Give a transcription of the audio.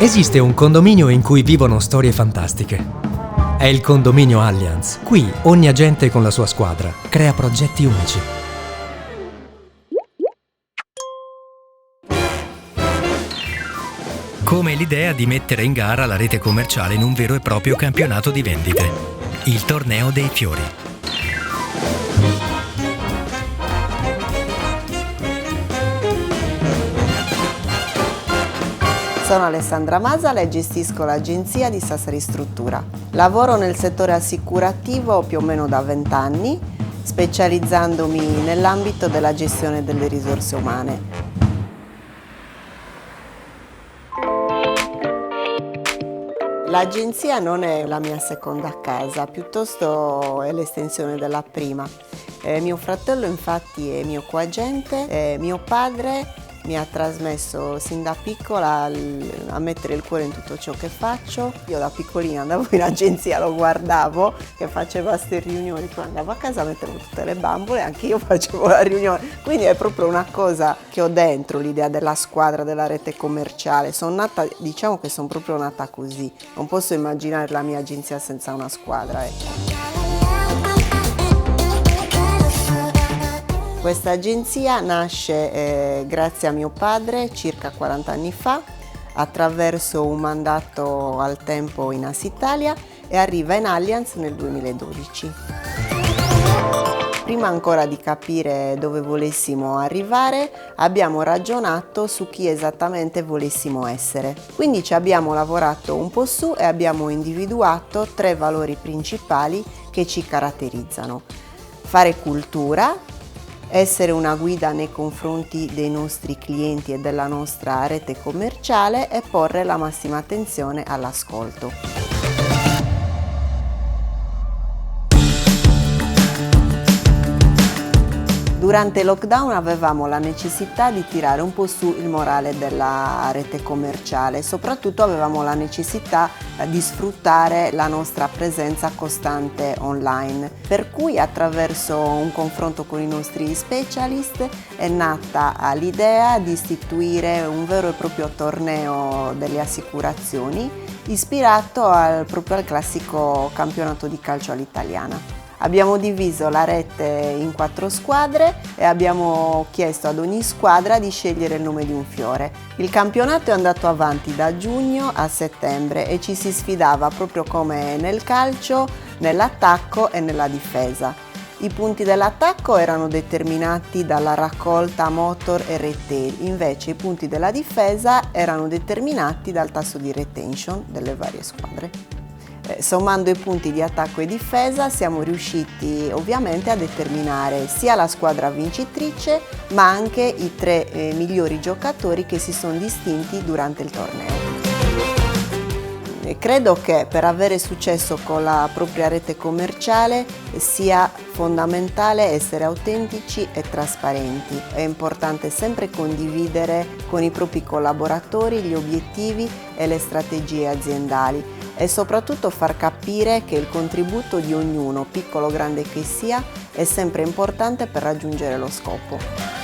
Esiste un condominio in cui vivono storie fantastiche. È il condominio Allianz. Qui ogni agente con la sua squadra crea progetti unici. Come l'idea di mettere in gara la rete commerciale in un vero e proprio campionato di vendite. Il torneo dei fiori. Sono Alessandra Masala e gestisco l'agenzia di Sassari Struttura. Lavoro nel settore assicurativo più o meno da 20 anni, specializzandomi nell'ambito della gestione delle risorse umane. L'agenzia non è la mia seconda casa, piuttosto è l'estensione della prima. Mio fratello infatti è mio coagente, mio padre mi ha trasmesso sin da piccola a mettere il cuore in tutto ciò che faccio. Io da piccolina andavo in agenzia, lo guardavo che faceva queste riunioni, poi andavo a casa, mettevo tutte le bambole, anche io facevo la riunione. Quindi è proprio una cosa che ho dentro, l'idea della squadra, della rete commerciale. Sono nata, diciamo che sono proprio nata così. Non posso immaginare la mia agenzia senza una squadra, ecco. Questa agenzia nasce grazie a mio padre circa 40 anni fa attraverso un mandato al tempo in Assitalia e arriva in Allianz nel 2012. Prima ancora di capire dove volessimo arrivare, abbiamo ragionato su chi esattamente volessimo essere. Quindi ci abbiamo lavorato un po' su e abbiamo individuato 3 valori principali che ci caratterizzano. Fare cultura, essere una guida nei confronti dei nostri clienti e della nostra rete commerciale e porre la massima attenzione all'ascolto. Durante il lockdown avevamo la necessità di tirare un po' su il morale della rete commerciale, soprattutto avevamo la necessità di sfruttare la nostra presenza costante online, per cui attraverso un confronto con i nostri specialist è nata l'idea di istituire un vero e proprio torneo delle assicurazioni ispirato proprio al classico campionato di calcio all'italiana. Abbiamo diviso la rete in 4 squadre e abbiamo chiesto ad ogni squadra di scegliere il nome di un fiore. Il campionato è andato avanti da giugno a settembre e ci si sfidava proprio come nel calcio, nell'attacco e nella difesa. I punti dell'attacco erano determinati dalla raccolta motor e retail, invece i punti della difesa erano determinati dal tasso di retention delle varie squadre. Sommando i punti di attacco e difesa siamo riusciti ovviamente a determinare sia la squadra vincitrice ma anche i 3 migliori giocatori che si sono distinti durante il torneo. Credo che per avere successo con la propria rete commerciale sia fondamentale essere autentici e trasparenti. È importante sempre condividere con i propri collaboratori gli obiettivi e le strategie aziendali e soprattutto far capire che il contributo di ognuno, piccolo o grande che sia, è sempre importante per raggiungere lo scopo.